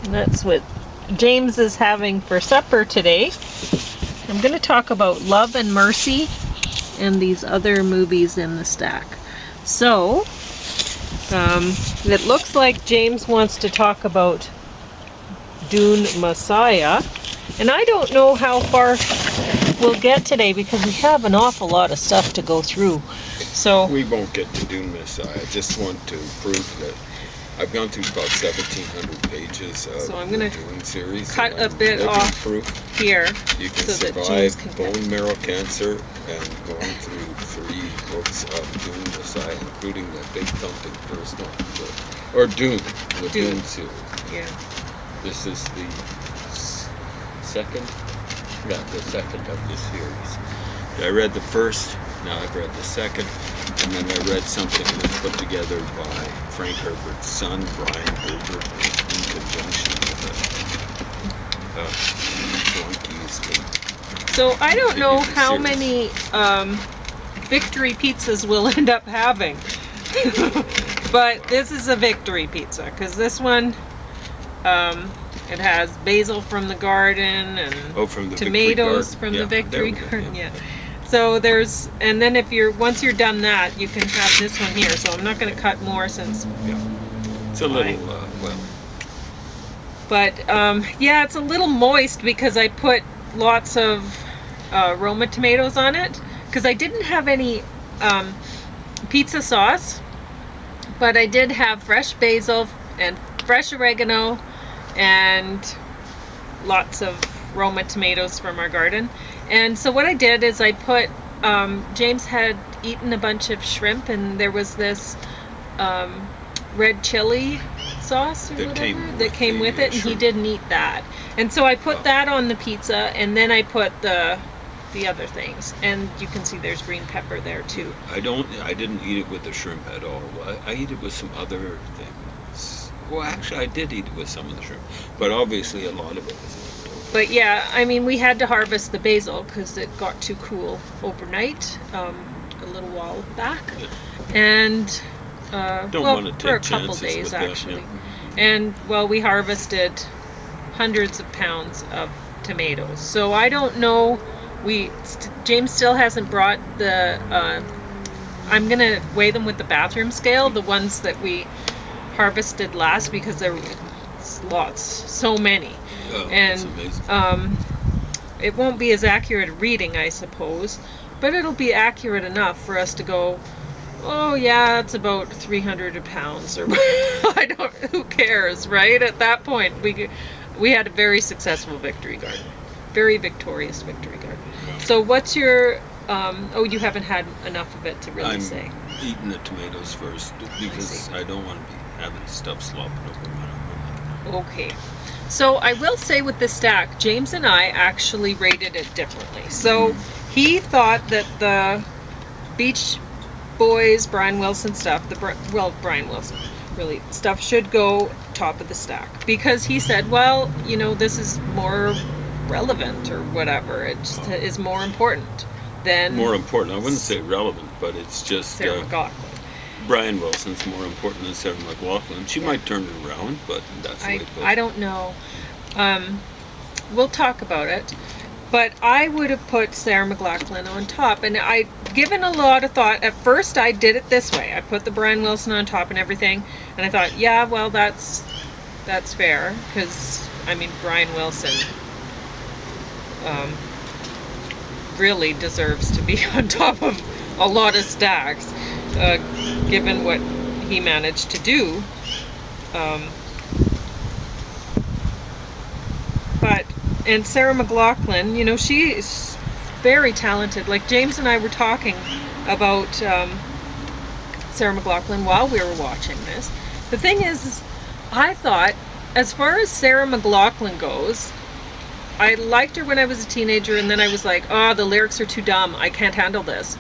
And that's what James is having for supper today. I'm going to talk about Love and Mercy and these other movies in the stack. So, it looks like James wants to talk about Dune Messiah. And I don't know how far we'll get today because we have an awful lot of stuff to go through. So we won't get to Dune Messiah. I just want to prove that I've gone through about 1,700 pages of so I'm gonna the Dune series. Cut a bit off proof here you can so that survive James can bone marrow cancer and going through 3 books of Dune Messiah, including that big thumping first one, or Dune, the Dune series. Yeah. This is the second of the series. I read the first, now I've read the second, and then I read something that was put together by Frank Herbert's son, Brian Herbert, in conjunction with flunkies. So I don't know how many victory pizzas we'll end up having, but this is a victory pizza because this one, it has basil from the garden and from the tomatoes from the victory garden. Yeah. So there's, and then once you're done that, you can have this one here. So I'm not going to cut more since. Yeah. It's a little well. But yeah, it's a little moist because I put lots of Roma tomatoes on it because I didn't have any pizza sauce, but I did have fresh basil and fresh oregano and lots of Roma tomatoes from our garden. And so what I did is I put, James had eaten a bunch of shrimp and there was this red chili sauce or whatever that came with it, and he didn't eat that. And so I put that on the pizza, and then I put the other things. And you can see there's green pepper there too. I didn't eat it with the shrimp at all. I eat it with some other things. Well, actually, I did eat it with some of the shrimp, but obviously a lot of it was. But yeah, I mean, we had to harvest the basil because it got too cool overnight, a little while back, and for a couple days actually. Yeah. And well, we harvested hundreds of pounds of tomatoes. So I don't know. James still hasn't brought the. I'm gonna weigh them with the bathroom scale, the ones that we harvested last, because there was lots, so many. Oh, and it won't be as accurate a reading, I suppose, but it'll be accurate enough for us to go, oh yeah, it's about 300 pounds, or who cares, right? At that point, we had a very successful victory garden, very victorious victory garden. So what's your, you haven't had enough of it to really say. I'm eating the tomatoes first because I don't want to be having stuff slopping over my mouth. Okay. So I will say with this stack, James and I actually rated it differently. So he thought that the Beach Boys, Brian Wilson stuff, Brian Wilson really stuff should go top of the stack because he said, well, you know, this is more relevant or whatever. It just is more important than. More important. I wouldn't say relevant, but it's just. Sarah McLauchlan. Brian Wilson's more important than Sarah McLauchlan. She might turn it around, but that's the way it goes. I don't know. We'll talk about it. But I would have put Sarah McLauchlan on top. And I'd given a lot of thought. At first, I did it this way. I put the Brian Wilson on top and everything. And I thought, yeah, well, that's fair. Because, I mean, Brian Wilson really deserves to be on top of a lot of stacks. Given what he managed to do. And Sarah McLauchlan, you know, she is very talented. Like James and I were talking about Sarah McLauchlan while we were watching this. The thing is I thought, as far as Sarah McLauchlan goes, I liked her when I was a teenager, and then I was like, oh, the lyrics are too dumb. I can't handle this.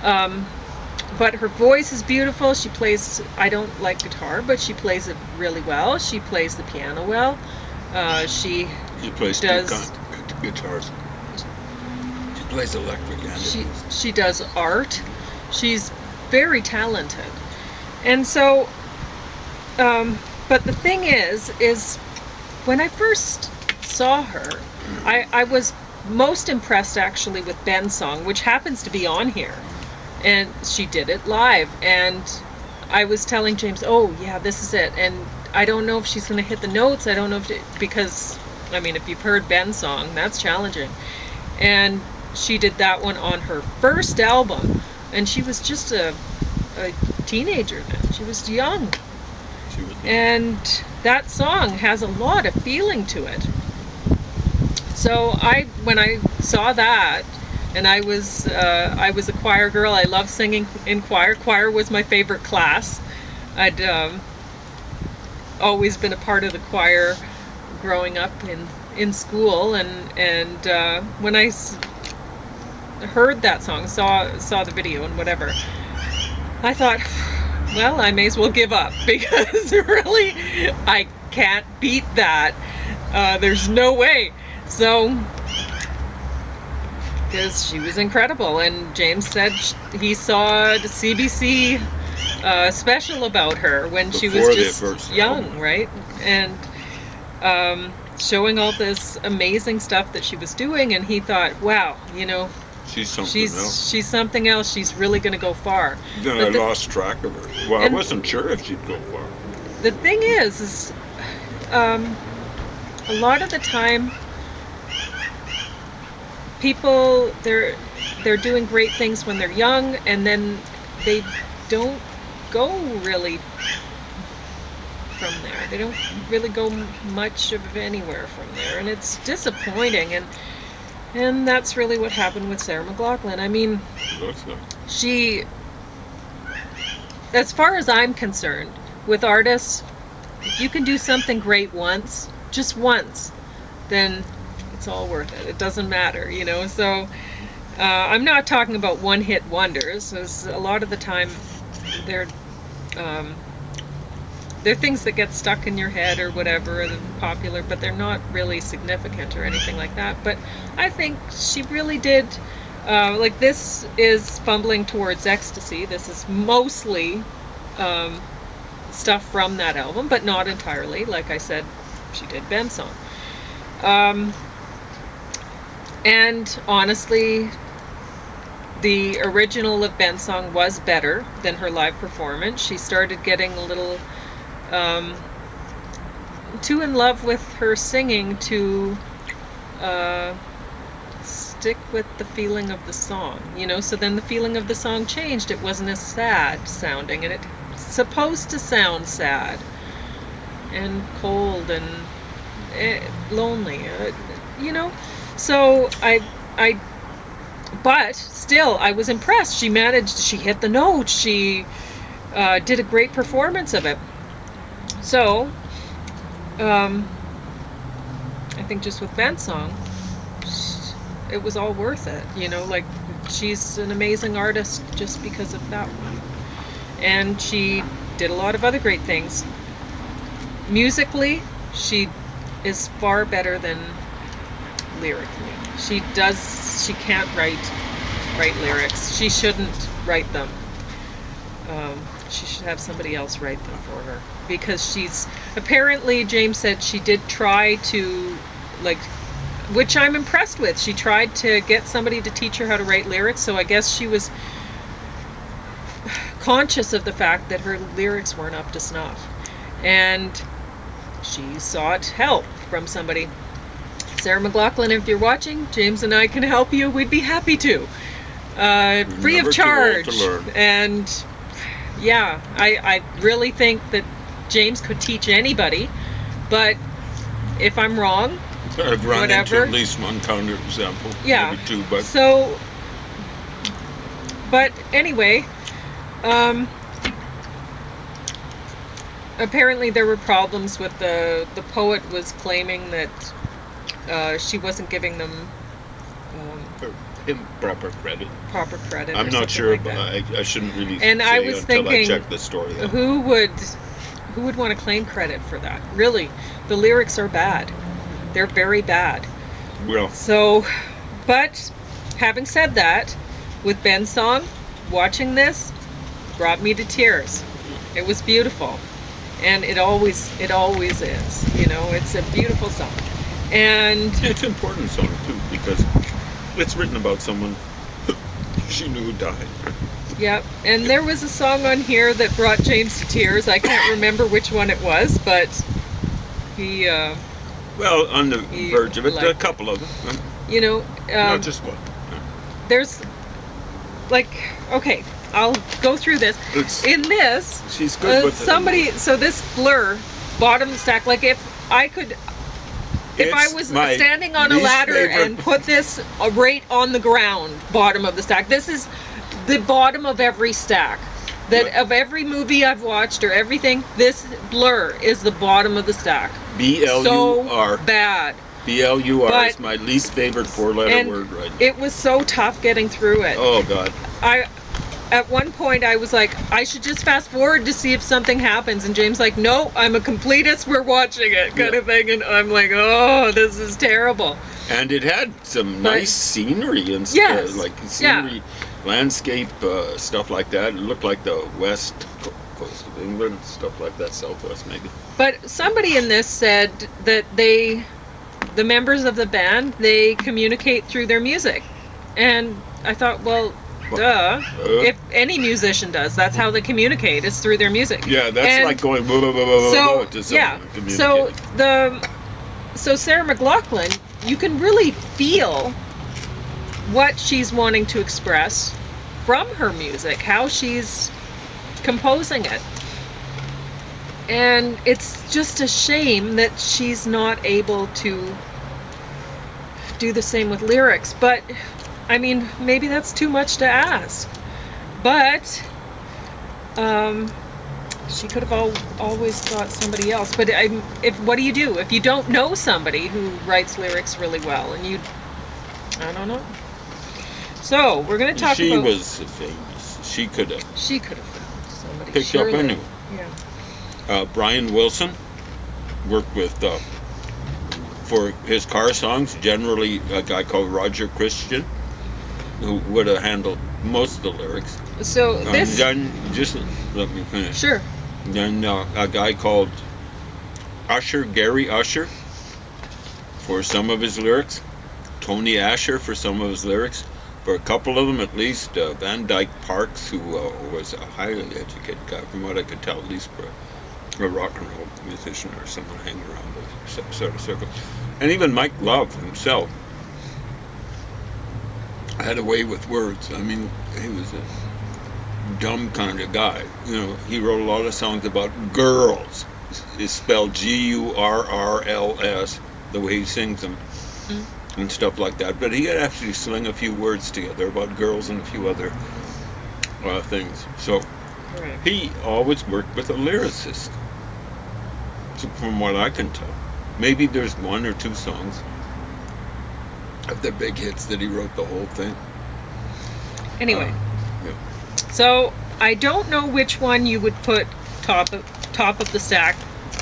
But her voice is beautiful. She plays, I don't like guitar, but she plays it really well. She plays the piano well. She plays guitars. She plays electric and she does art. She's very talented. And so, but the thing is when I first saw her, I was most impressed actually with Ben's song, which happens to be on here. And she did it live. And I was telling James, oh, yeah, this is it. And I don't know if she's going to hit the notes. I don't know because, I mean, if you've heard Ben's song, that's challenging. And she did that one on her first album. And she was just a teenager then. She was young. And that song has a lot of feeling to it. So when I saw that, and I was a choir girl. I love singing in choir. Choir was my favorite class. I'd always been a part of the choir growing up in school, and when I heard that song, saw the video and whatever, I thought, well, I may as well give up, because really I can't beat that. There's no way. So, because she was incredible, and James said he saw the CBC special about her when she was just young, right? And showing all this amazing stuff that she was doing, and he thought, wow, you know, she's something else. She's really going to go far. Then I lost track of her. Well, I wasn't sure if she'd go far. The thing is a lot of the time, people, they're doing great things when they're young, and then they don't go really from there. They don't really go much of anywhere from there, and it's disappointing. And that's really what happened with Sarah McLauchlan. I mean, she, as far as I'm concerned, with artists, if you can do something great once, just once, then it's all worth it. It doesn't matter, you know. So I'm not talking about one-hit wonders. Because a lot of the time, they're things that get stuck in your head or whatever, and popular, but they're not really significant or anything like that. But I think she really did. Like, this is Fumbling Towards Ecstasy. This is mostly stuff from that album, but not entirely. Like I said, she did Ben's song. And honestly, the original of Ben's song was better than her live performance. She started getting a little too in love with her singing to stick with the feeling of the song, you know. So then the feeling of the song changed. It wasn't as sad sounding, and it's supposed to sound sad and cold and lonely, you know. So but still, I was impressed. She hit the notes. She did a great performance of it. So, I think just with Ben's song, it was all worth it, you know. Like, she's an amazing artist just because of that one. And she did a lot of other great things. Musically, she is far better than lyrically. She can't write lyrics. She shouldn't write them. She should have somebody else write them for her, because apparently, James said she did try to, like, which I'm impressed with. She tried to get somebody to teach her how to write lyrics, so I guess she was conscious of the fact that her lyrics weren't up to snuff, and she sought help from somebody. Sarah McLauchlan, if you're watching, James and I can help you. We'd be happy to, free of charge. And yeah, I really think that James could teach anybody, but if I'm wrong, I've run into at least one counter example, maybe two, but so. But anyway, apparently there were problems with the poet was claiming that she wasn't giving them proper credit. I'm not sure, like but I shouldn't really. And say I was until thinking, I check the story. Who would want to claim credit for that? Really, the lyrics are bad. They're very bad. Well. So, but having said that, with Ben's song, watching this brought me to tears. It was beautiful. and it always is. You know, it's a beautiful song, and It's an important song too because it's written about someone she knew died. yep. And there was a song on here that brought James to tears. I can't remember which one it was, but he, Well, on the He verge of it, a liked couple of them. you know, Not just one. there's like, okay, I'll go through this. It's, In this, she's good with somebody, so this Blur, bottom of the stack, like if I was standing on a ladder and put this right on the ground, bottom of the stack, this is the bottom of every stack. That of every movie I've watched or everything, this Blur is the bottom of the stack. BLUR. So bad. BLUR But- is my least favorite four-letter and word right now. It was so tough getting through it. Oh, God. At one point I was like, I should just fast forward to see if something happens, and James like, no, I'm a completist, we're watching it, kind of thing, and I'm like, oh, this is terrible. And it had some nice scenery and stuff, Yes. like scenery, landscape, stuff like that. It looked like the west coast of England, stuff like that, southwest maybe. But somebody in this said that the members of the band, they communicate through their music. And I thought, well, duh. If any musician does, that's how they communicate. It's through their music. Yeah, that's And like going blah, blah, blah, blah, so blah, to someone yeah, so Sarah McLauchlan, you can really feel what she's wanting to express from her music, how she's composing it. And it's just a shame that she's not able to do the same with lyrics. But I mean, maybe that's too much to ask. But she could have always got somebody else. But what do you do if you don't know somebody who writes lyrics really well? And I don't know. So we're going to talk She about. was famous. She could have found somebody. picked surely. up anyway. Yeah. Brian Wilson worked with, for his car songs, generally a guy called Roger Christian, who would have handled most of the lyrics. So this. Then, just let me finish. Sure. Then a guy called Gary Usher, for some of his lyrics. Tony Asher for some of his lyrics. For a couple of them, at least, Van Dyke Parks, who was a highly educated guy, from what I could tell, at least for a rock and roll musician or someone hanging around the sort of circle. And even Mike Love himself had a way with words. I mean, he was a dumb kind of guy. You know, he wrote a lot of songs about girls. It's spelled Gurrls, the way he sings them. And stuff like that, but he could actually sling a few words together about girls and a few other things. So he always worked with a lyricist, so from what I can tell. Maybe there's one or two songs of the big hits that he wrote the whole thing. Anyway, yeah. So I don't know which one you would put top of the stack,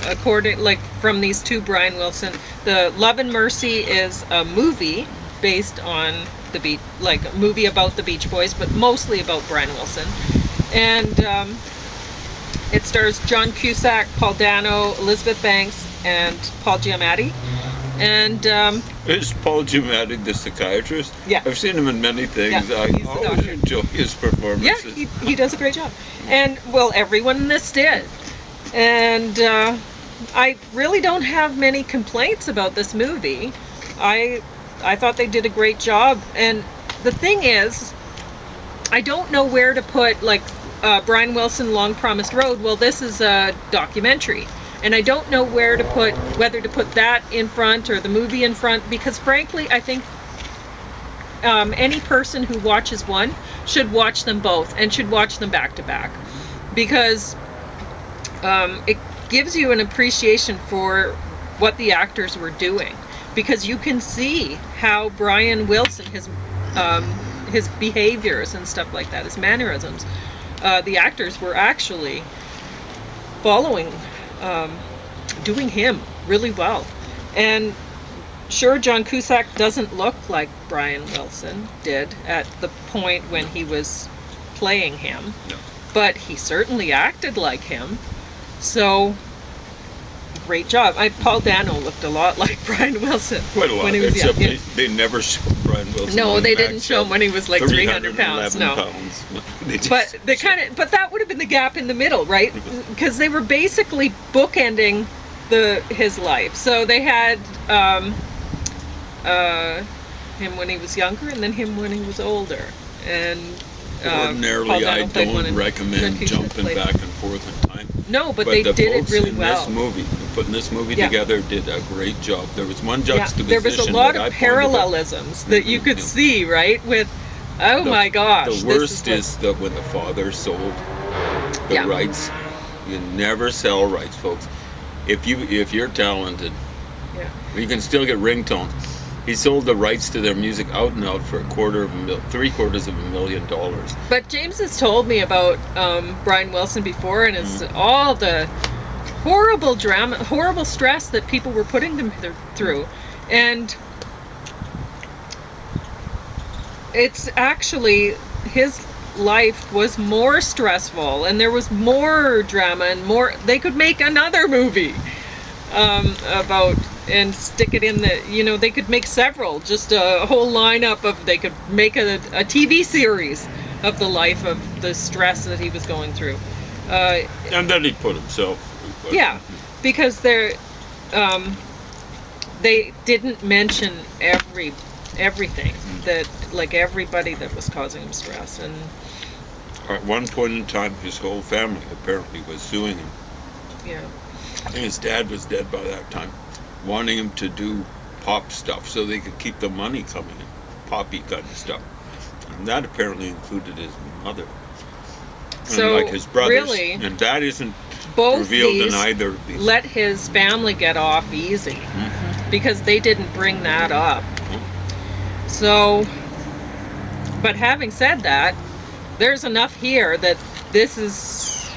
according from these two Brian Wilson. The Love and Mercy is a movie based on the beach, like a movie about the Beach Boys, but mostly about Brian Wilson. And it stars John Cusack, Paul Dano, Elizabeth Banks, and Paul Giamatti. And is Paul Giamatti the psychiatrist? Yeah. I've seen him in many things. Yeah, I he's the always doctor. enjoy his performances. yeah, he does a great job. And well, everyone in this did. And I really don't have many complaints about this movie. I thought they did a great job. And the thing is, I don't know where to put Brian Wilson, Long Promised Road. Well, this is a documentary, and I don't know whether to put that in front or the movie in front, because frankly, I think any person who watches one should watch them both and should watch them back to back, because it gives you an appreciation for what the actors were doing, because you can see how Brian Wilson, his behaviors and stuff like that, his mannerisms, the actors were actually following, doing him really well. And sure, John Cusack doesn't look like Brian Wilson did at the point when he was playing him, No. but he certainly acted like him. So great job. Paul Dano looked a lot like Brian Wilson Quite a lot, when he was young. except they never showed Brian Wilson. No, on they Max didn't show him when he was like 300 pounds. 311 No. pounds. They just But that would have been the gap in the middle, right? Because they were basically bookending his life. So they had him when he was younger, and then him when he was older. And ordinarily, I don't recommend jumping back and forth in time. No, but they did it really well. Putting this movie together, did a great job. There was one juxtaposition. There was a lot of parallelisms that you could see, right? With, my gosh. The worst is that when the father sold the rights, you never sell rights, folks. If you're talented, you can still get ringtones. He sold the rights to their music out and out for $750,000. But James has told me about Brian Wilson before, and it's all the horrible drama, horrible stress that people were putting them through. And it's actually, his life was more stressful, and there was more drama and more. They could make another movie about, and stick it in the, they could make several, just a whole lineup of, they could make a TV series of the life of the stress that he was going through. And then he put himself through. Yeah, because they didn't mention everything that, like, everybody that was causing him stress. And at one point in time, his whole family apparently was suing him. Yeah. I think his dad was dead by that time, wanting him to do pop stuff so they could keep the money coming in, poppy kind of stuff. And that apparently included his mother. So, and like his brothers. Really, and that isn't both revealed in either of these. Let his family get off easy, because they didn't bring that up. So, but having said that, there's enough here that this is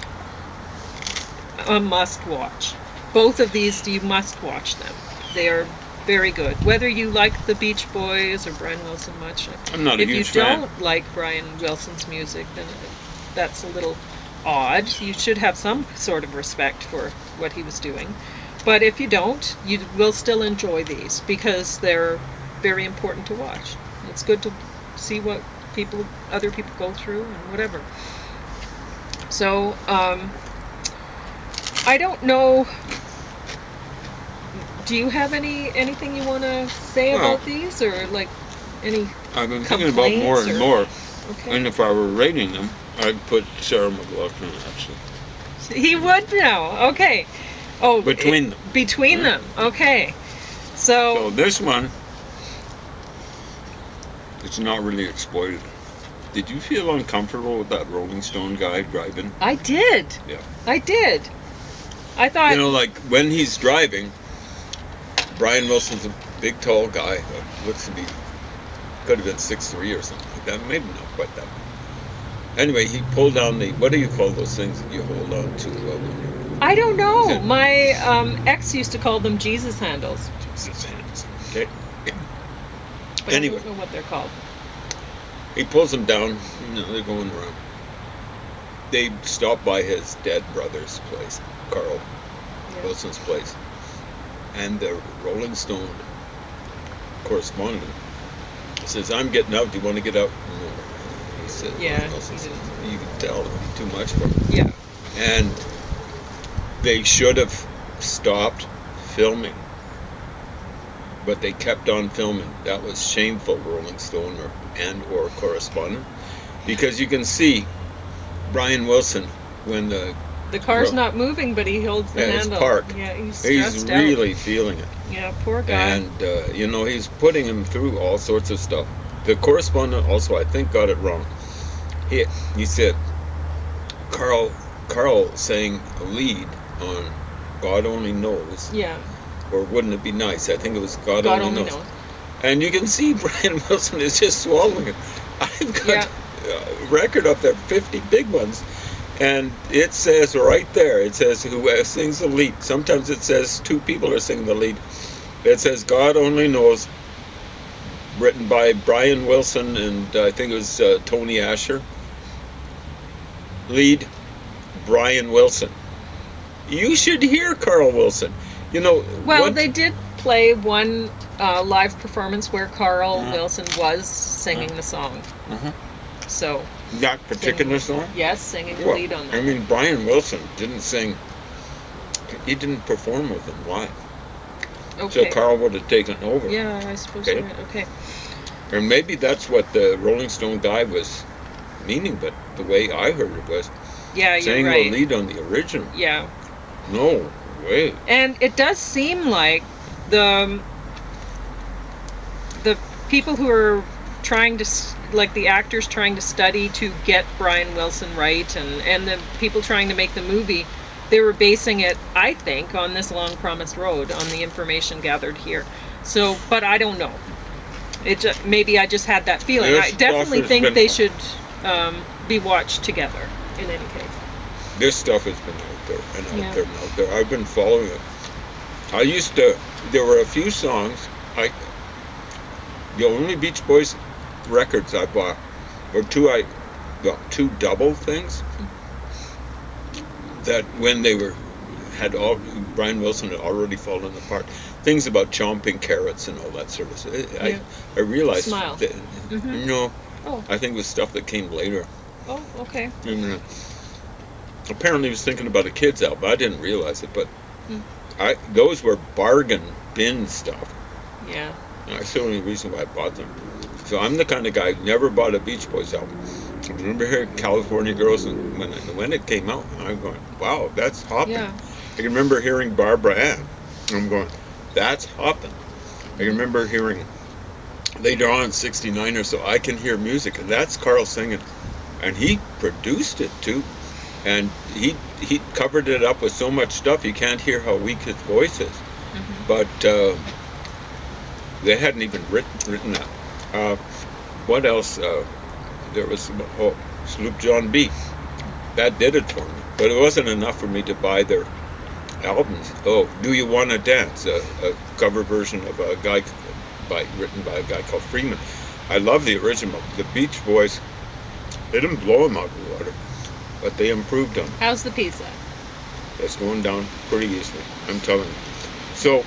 a must watch. Both of these, you must watch them. They are very good. Whether you like the Beach Boys or Brian Wilson much. I'm not a huge fan. If you don't like Brian Wilson's music, then that's a little odd. You should have some sort of respect for what he was doing. But if you don't, you will still enjoy these, because they're very important to watch. It's good to see what other people go through and whatever. So, I don't know. Do you have anything you want to say about these, or like any? I've been thinking about more and more. Okay. And if I were rating them, I'd put Sarah McLauchlan actually. He would now. Okay. Oh, between them. Between them. Okay. So this one, it's not really exploited. Did you feel uncomfortable with that Rolling Stone guy driving? I did. Yeah. I did. I thought. Like when he's driving, Brian Wilson's a big, tall guy. Looks to be, could have been 6'3" or something like that. Maybe not quite that much. Anyway, he pulled down what do you call those things that you hold on to? I don't know. My ex used to call them Jesus handles. Jesus handles. Okay. Anyway. I don't know what they're called. He pulls them down. They're going around. They stop by his dead brother's place, Carl Wilson's place. And the Rolling Stone correspondent says, "I'm getting out. Do you want to get out?" No. He said, "Yeah." You can tell it'd be too much for him. Yeah. And they should have stopped filming, but they kept on filming. That was shameful, Rolling Stone or correspondent, because you can see Brian Wilson when the car's not moving, but he holds the handle. It's parked. Yeah, he's really feeling it. Yeah, poor guy. And he's putting him through all sorts of stuff. The correspondent also, I think, got it wrong. He said Carl sang a lead on God Only Knows. Yeah. Or Wouldn't It Be Nice? I think it was God Only Knows. And you can see Brian Wilson is just swallowing it. I've got a record up there, 50 big ones. And it says right there, it says who sings the lead. Sometimes it says two people are singing the lead. It says God Only Knows, written by Brian Wilson and I think it was Tony Asher. Lead, Brian Wilson. You should hear Carl Wilson. You know, Well, they did play one live performance where Carl Uh-huh. Wilson was singing the song. Uh-huh. So That particular song? yes, singing the Well, lead on that. I mean, Brian Wilson didn't sing. He didn't perform with them live. Okay. So Carl would have taken over. Yeah, I suppose Okay. you're right. Okay. And maybe that's what the Rolling Stone guy was meaning, but the way I heard it was Yeah, you're saying right. the lead on the original. Yeah. No way. And it does seem like the people who are trying to, like the actors trying to study to get Brian Wilson right, and the people trying to make the movie, they were basing it, I think, on this Long Promised Road, on the information gathered here. So, but I don't know. Maybe I just had that feeling. This I definitely stuff has think been- they should be watched together, in any case. This stuff has been out there and out Yeah. there and out there. I've been following it. There were a few songs, the only Beach Boys records I bought were two double things that when they Brian Wilson had already fallen apart. Things about chomping carrots and all that sort of stuff. Yeah. I realized Smile. that, Mhm. no, Oh. I think it was stuff that came later. Oh, okay. And, apparently he was thinking about a kid's album. I didn't realize it, but those were bargain bin stuff. Yeah. And that's the only reason why I bought them. So I'm the kind of guy who never bought a Beach Boys album. I remember hearing California Girls, and when it came out, I'm going, wow, that's hopping. Yeah. I can remember hearing Barbara Ann, and I'm going, that's hopping. I can remember hearing later on, 69 or so, I Can Hear Music, and that's Carl singing. And he produced it too. And he covered it up with so much stuff, you can't hear how weak his voice is. Mm-hmm. But they hadn't even written that. What else? There was Sloop John B. That did it for me, but it wasn't enough for me to buy their albums. Oh, Do You Wanna Dance? A cover version of a guy written by a guy called Freeman. I love the original. The Beach Boys, they didn't blow him out of the water, but they improved on it. How's the pizza? It's going down pretty easily, I'm telling you. So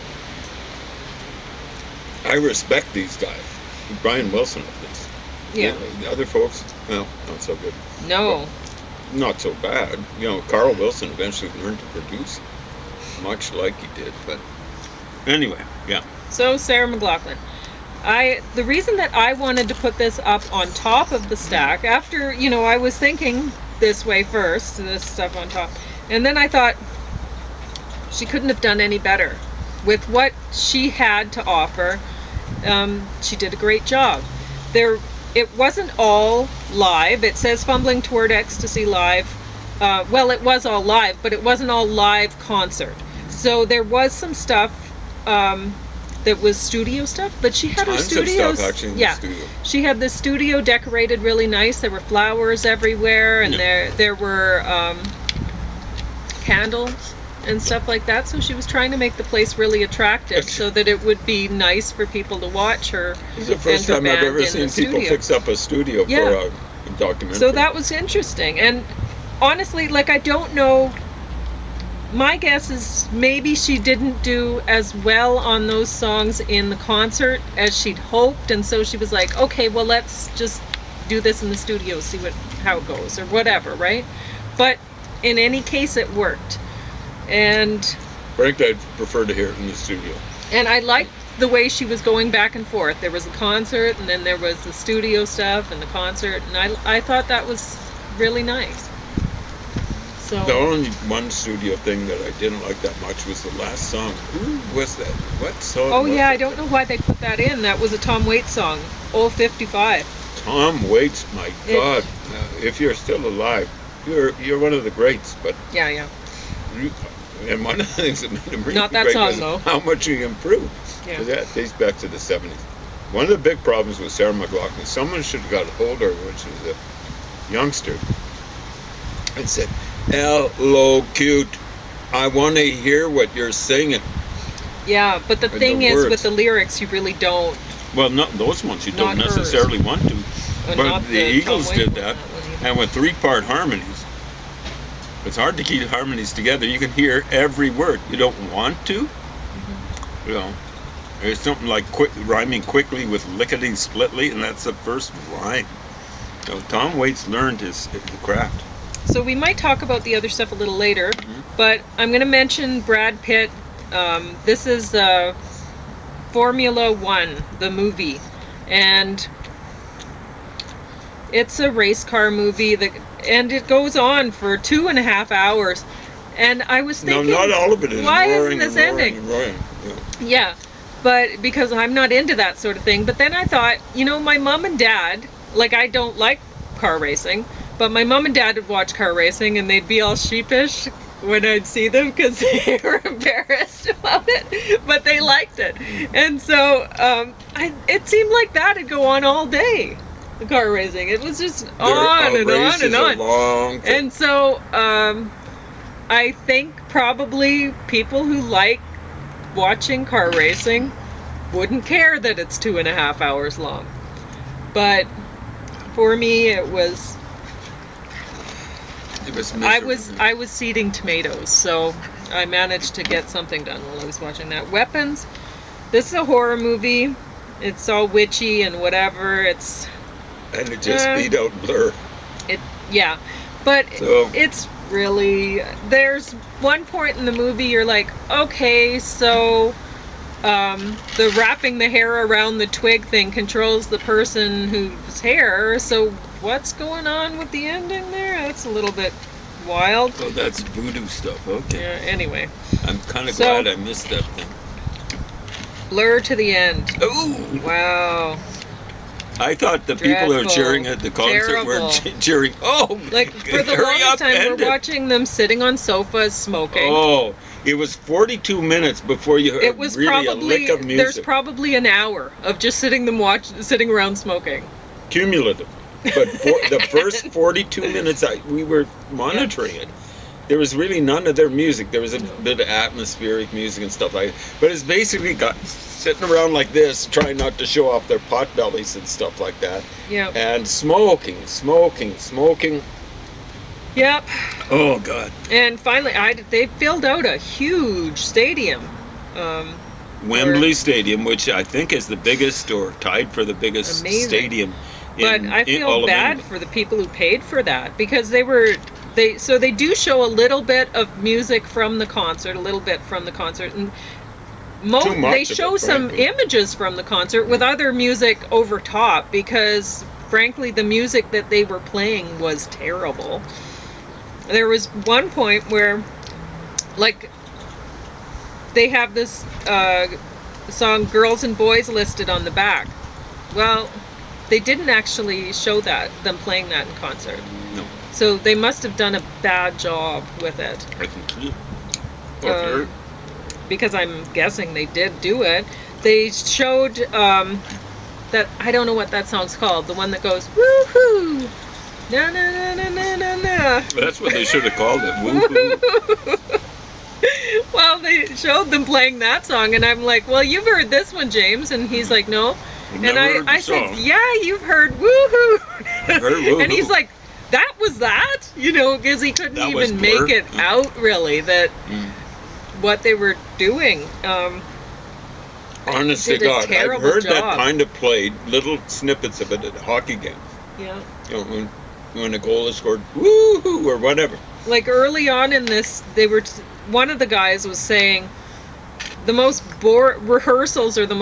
I respect these guys. Brian Wilson at least. Yeah. The other folks, well, not so good. No. Not so bad. You know, Carl Wilson eventually learned to produce, much like he did. But anyway, yeah. So, Sarah McLauchlan. The reason that I wanted to put this up on top of the stack, after, I was thinking this way first, this stuff on top, and then I thought she couldn't have done any better. With what she had to offer, she did a great job. It wasn't all live. It says Fumbling Toward Ecstasy live. Well, it was all live, but it wasn't all live concert. So there was some stuff that was studio stuff, but she had her Tons of studios. stuff actually in Yeah, the studio. she had the studio decorated really nice. There were flowers everywhere, and there were candles and stuff like that. So she was trying to make the place really attractive, so that it would be nice for people to watch her. It's the first time I've ever seen people fix up a studio for a documentary. So that was interesting. And honestly, I don't know. My guess is maybe she didn't do as well on those songs in the concert as she'd hoped, and so she was like, okay, well, let's just do this in the studio, see how it goes, or whatever, right? But in any case, it worked. And frankly, I'd prefer to hear it in the studio. And I liked the way she was going back and forth. There was the concert, and then there was the studio stuff and the concert, and I thought that was really nice. So The only one studio thing that I didn't like that much was the last song. Who was that? What song? Oh was yeah, it? I don't know why they put that in. That was a Tom Waits song, Old 55. Tom Waits, my God! If you're still alive, you're one of the greats. But Yeah. and one of the things that made him really Not that great song, was though. how much he improved. Yeah. That dates back to the 70s. One of the big problems with Sarah McLauchlan, someone should have got a hold of her when she was a youngster and said, "Hello, cute. I want to hear what you're singing." Yeah, but the And thing the is, words. with the lyrics, you really don't. Well, not those ones you don't Not hers. necessarily want to. But But not the the Eagles Tom did Waits that. one, And with 3-part harmonies, it's hard to keep harmonies together. You can hear every word. You don't want to, You know, there's something like rhyming quickly with lickety-splitly, and that's the first rhyme. So Tom Waits learned his craft. So we might talk about the other stuff a little later, but I'm going to mention Brad Pitt. This is Formula One, the movie, and it's a race car movie and it goes on for 2.5 hours. And I was thinking, no, not all of it is why roaring isn't this and roaring ending? and roaring. Yeah, but because I'm not into that sort of thing. But then I thought, my mom and dad, like, I don't like car racing, but my mom and dad would watch car racing and they'd be all sheepish when I'd see them because they were embarrassed about it, but they liked it. And so it seemed like that'd go on all day, the car racing. It was just on and on and on. Long thing. And so I think probably people who like watching car racing wouldn't care that it's 2.5 hours long. But for me, it was miserable. I was seeding tomatoes, so I managed to get something done while I was watching that. Weapons. This is a horror movie. It's all witchy and whatever. And it just beat out Blur. But it's really, there's one point in the movie you're like, okay, so the wrapping the hair around the twig thing controls the person whose hair, so what's going on with the ending there? That's a little bit wild. Oh, that's voodoo stuff. Okay. Yeah, anyway. I'm kind of glad I missed that thing. Blur to the end. Oh! Wow. I thought the people who were cheering at the concert were cheering. Oh, like for the longest time, we're watching them sitting on sofas smoking. Oh, it was 42 minutes before you heard it was really probably, a lick of music. There's probably an hour of just sitting around smoking. Cumulative, but the first 42 minutes we were monitoring it. There was really none of their music. There was a bit of atmospheric music and stuff like that. But it's basically sitting around like this, trying not to show off their pot bellies and stuff like that. Yeah. And smoking. Yep. Oh, God. And finally, they filled out a huge stadium. Wembley Stadium, which I think is the biggest or tied for the biggest stadium. But I feel bad for the people who paid for that because they do show a little bit of music from the concert, and they show some images from the concert with other music over top because, frankly, the music that they were playing was terrible. There was one point where, like, they have this song "Girls and Boys" listed on the back. Well, they didn't actually show them playing that in concert. No. So they must have done a bad job with it. I can see. Because I'm guessing they did do it. They showed that, I don't know what that song's called, the one that goes woohoo, na na na na na na. That's what they should have called it, woohoo. Well, they showed them playing that song, and I'm like, well, you've heard this one, James, and he's like, no. And I said, yeah, you've heard woohoo. I've heard woohoo. And he's like, that was that? Because he couldn't even make it out, really, that what they were doing. Honest to God, I've heard that kind of played, little snippets of it at hockey games. Yeah. When a goal is scored, woohoo, or whatever. Like early on in this, one of the guys was saying the most rehearsals are the